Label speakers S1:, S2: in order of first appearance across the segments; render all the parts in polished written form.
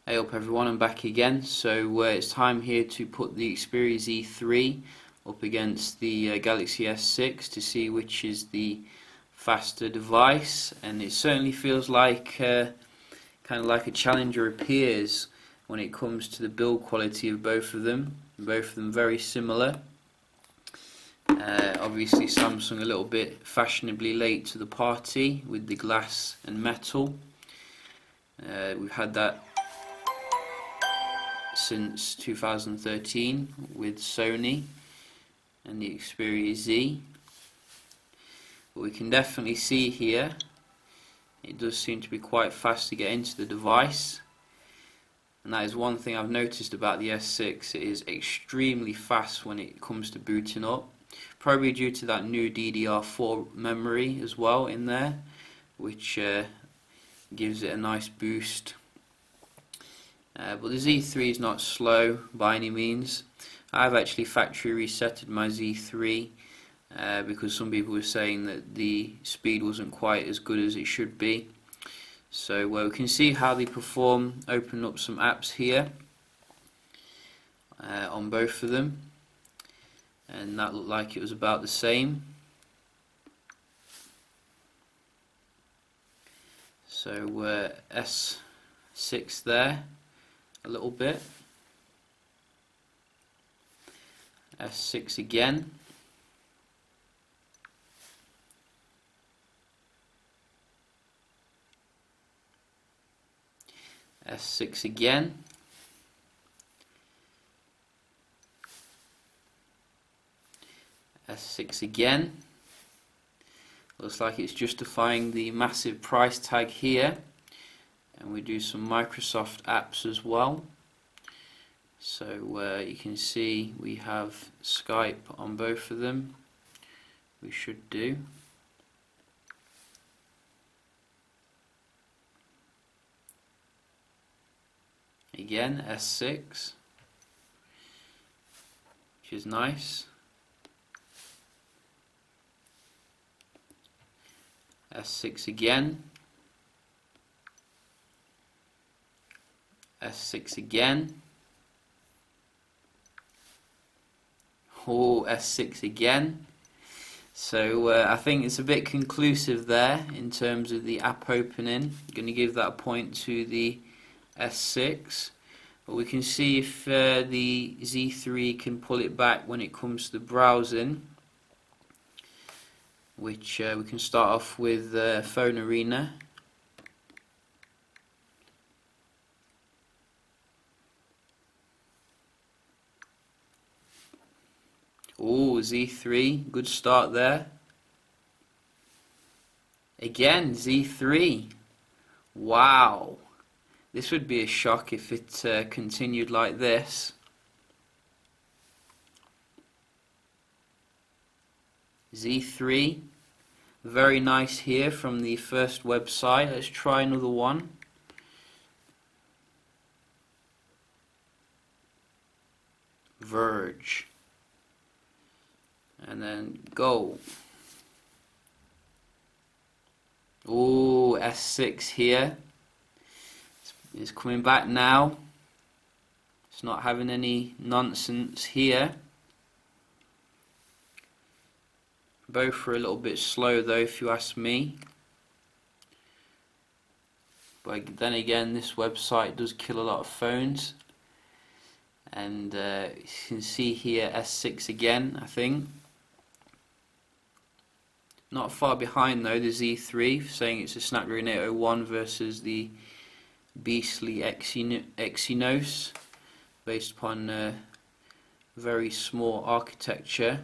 S1: Hey up everyone, I'm back again. So it's time here to put the Xperia Z3 up against the Galaxy S6 to see which is the faster device, and it certainly feels like kind of like a challenger appears when it comes to the build quality of both of them. Both of them very similar. Obviously Samsung a little bit fashionably late to the party with the glass and metal. We've had that since 2013 with Sony and the Xperia Z, but we can definitely see here it does seem to be quite fast to get into the device, and that is one thing I've noticed about the S6. It is extremely fast when it comes to booting up, probably due to that new DDR4 memory as well in there, which gives it a nice boost. But the Z3 is not slow by any means. I've actually factory resetted my Z3 because some people were saying that the speed wasn't quite as good as it should be. So we can see how they perform. Open up some apps here on both of them, and that looked like it was about the same. So S6 there a little bit, S6 again, S6 again, S6 again. Looks like it's justifying the massive price tag here. And we do some Microsoft apps as well. So you can see we have Skype on both of them. We should do. Again, S6, which is nice. S6 again. S6 again. Oh, S6 again. So I think it's a bit conclusive there in terms of the app opening. I'm going to give that a point to the S6. But we can see if the Z3 can pull it back when it comes to the browsing, which we can start off with Phone Arena. Oh, Z3, good start there. Again, Z3. Wow. This would be a shock if it continued like this. Z3. Very nice here from the first website. Let's try another one. Verge. And then go. Oh, S6 here. It's coming back now. It's not having any nonsense here. Both are a little bit slow though, if you ask me. But then again, this website does kill a lot of phones. And you can see here S6 again, I think. Not far behind though, the Z3, saying it's a Snapdragon 801 versus the beastly Exynos, based upon very small architecture.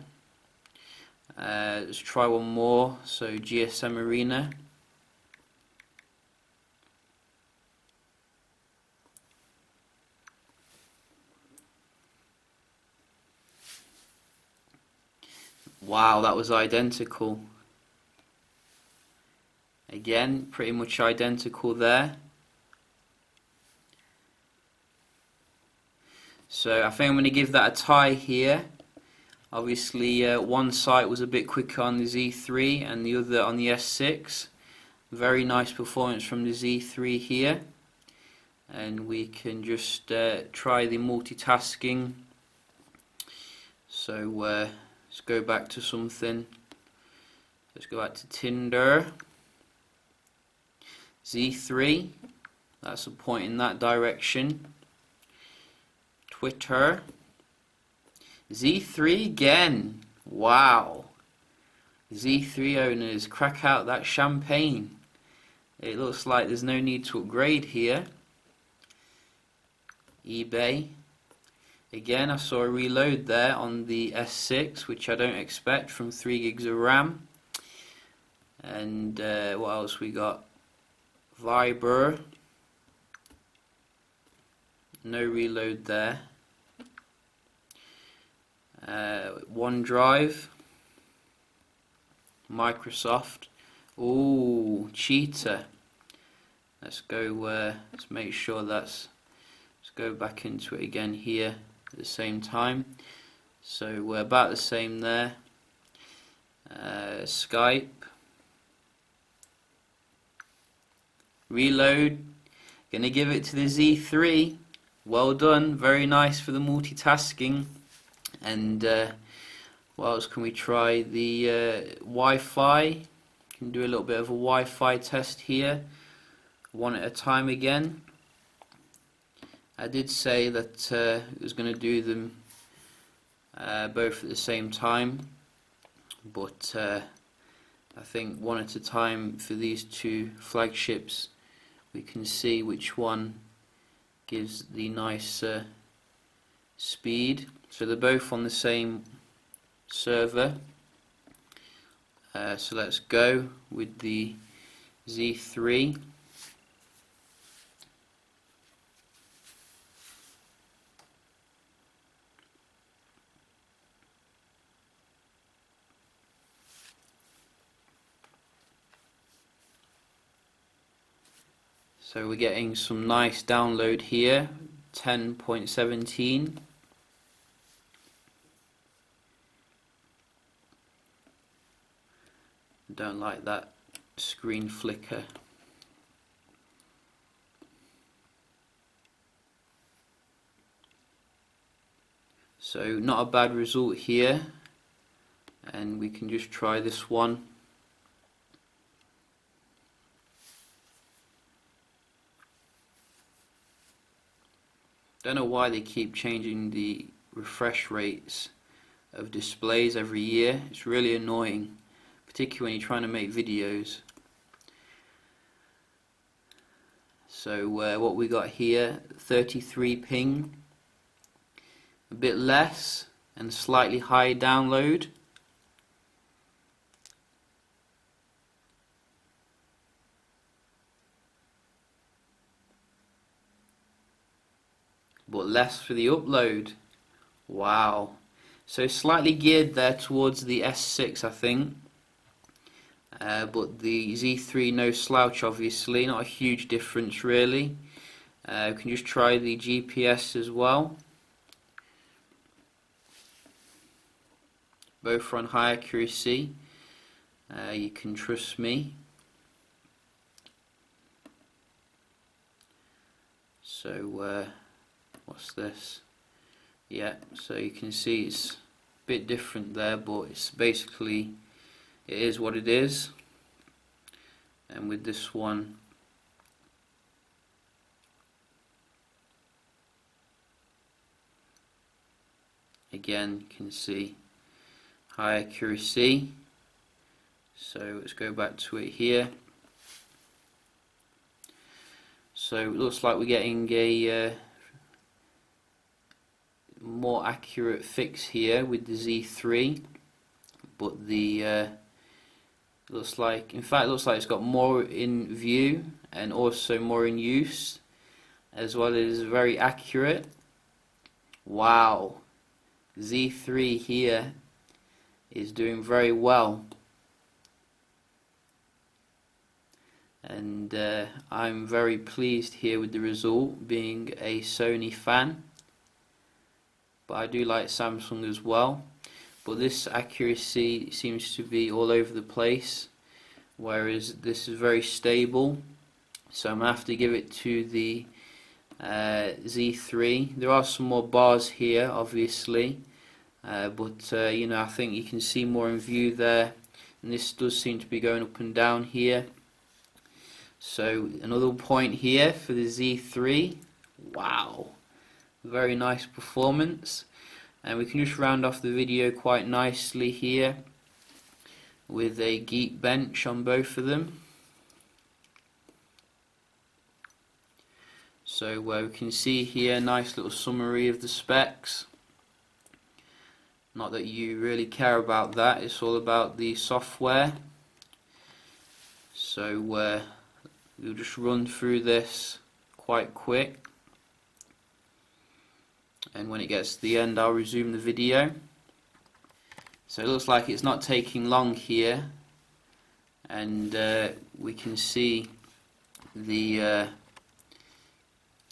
S1: Let's try one more. So GSM Arena. Wow, that was identical. Again, pretty much identical there. So I think I'm going to give that a tie here. Obviously one site was a bit quicker on the Z3 and the other on the S6. Very nice performance from the Z3 here. and we can just try the multitasking. So let's go back to something. Let's go back to Tinder. Z3, that's a point in that direction. Twitter. Z3 again. Wow. Z3 owners, crack out that champagne. It looks like there's no need to upgrade here. eBay. Again, I saw a reload there on the S6, which I don't expect from 3 gigs of RAM. And what else we got? Viber. No reload there. OneDrive. Microsoft. Ooh, Cheetah. Let's go. Let's make sure that's. Let's go back into it again here at the same time. So we're about the same there. Skype. Reload. Gonna give it to the Z3. Well done. Very nice for the multitasking. And what else can we try? The Wi-Fi. Can do a little bit of a Wi-Fi test here. One at a time again. I did say that it was going to do them both at the same time, but I think one at a time for these two flagships. We can see which one gives the nice speed. So they're both on the same server. So let's go with the Z3. So we're getting some nice download here, 10.17. Don't like that screen flicker. So not a bad result here, and we can just try this one. Don't know why they keep changing the refresh rates of displays every year. It's really annoying, particularly when you're trying to make videos. So what we got here, 33 ping, a bit less and slightly high download. But less for the upload. Wow. So slightly geared there towards the S6, I think. But the Z3 no slouch, obviously, not a huge difference really. We can just try the GPS as well. Both are on high accuracy. You can trust me. So what's this? Yeah, so you can see it's a bit different there, but it's basically, it is what it is. And with this one, again, you can see high accuracy. So let's go back to it here. So it looks like we're getting a more accurate fix here with the Z3, but the looks like, in fact, it looks like it's got more in view and also more in use, as well as very accurate. Wow, Z3 here is doing very well, and I'm very pleased here with the result, being a Sony fan. But I do like Samsung as well. But this accuracy seems to be all over the place, whereas this is very stable. So I'm going to have to give it to the Z3. There are some more bars here, obviously, but you know, I think you can see more in view there, and this does seem to be going up and down here. So another point here for the Z3. Wow, very nice performance. And we can just round off the video quite nicely here with a Geekbench on both of them. So we can see here a nice little summary of the specs. Not that you really care about that, it's all about the software. So we'll just run through this quite quick, and when it gets to the end I'll resume the video. So it looks like it's not taking long here, and we can see the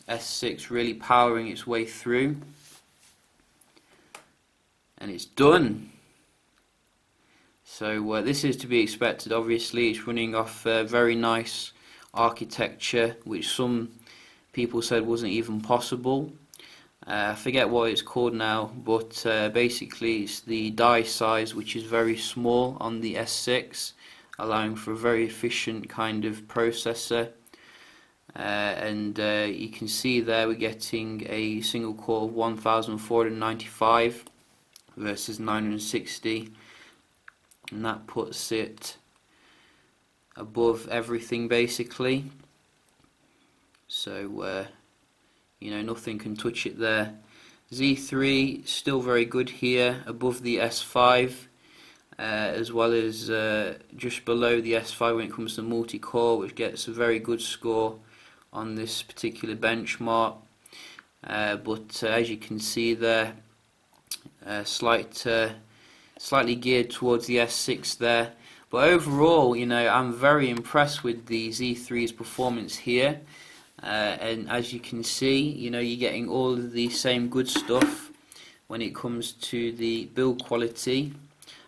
S1: S6 really powering its way through, and it's done. So this is to be expected. Obviously it's running off very nice architecture, which some people said wasn't even possible. I forget what it's called now, but basically it's the die size, which is very small on the S6, allowing for a very efficient kind of processor. And you can see there we're getting a single core of 1495 versus 960, and that puts it above everything basically. So you know, nothing can touch it there. Z3 still very good here, above the S5, as well as just below the S5 when it comes to multi-core, which gets a very good score on this particular benchmark. But as you can see there, slightly geared towards the S6 there. But overall, you know, I'm very impressed with the Z3's performance here. And as you can see, you know, you're getting all of the same good stuff when it comes to the build quality.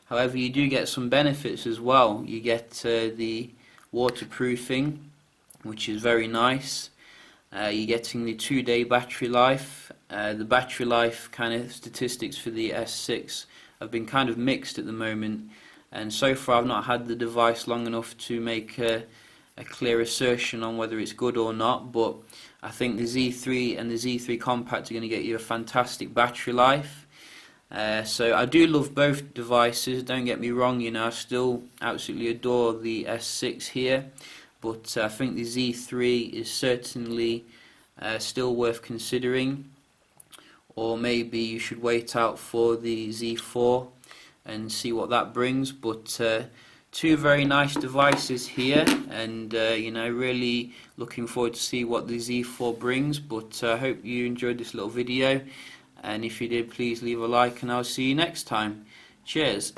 S1: However, you do get some benefits as well. You get the waterproofing, which is very nice. You're getting the 2-day battery life. The battery life kind of statistics for the S6 have been kind of mixed at the moment, and so far I've not had the device long enough to make a clear assertion on whether it's good or not, but I think the Z3 and the Z3 Compact are going to get you a fantastic battery life. So I do love both devices, don't get me wrong, you know, I still absolutely adore the S6 here, but I think the Z3 is certainly still worth considering, or maybe you should wait out for the Z4 and see what that brings. But two very nice devices here, and you know, really looking forward to see what the Z4 brings. But I hope you enjoyed this little video, and if you did, please leave a like, and I'll see you next time. Cheers.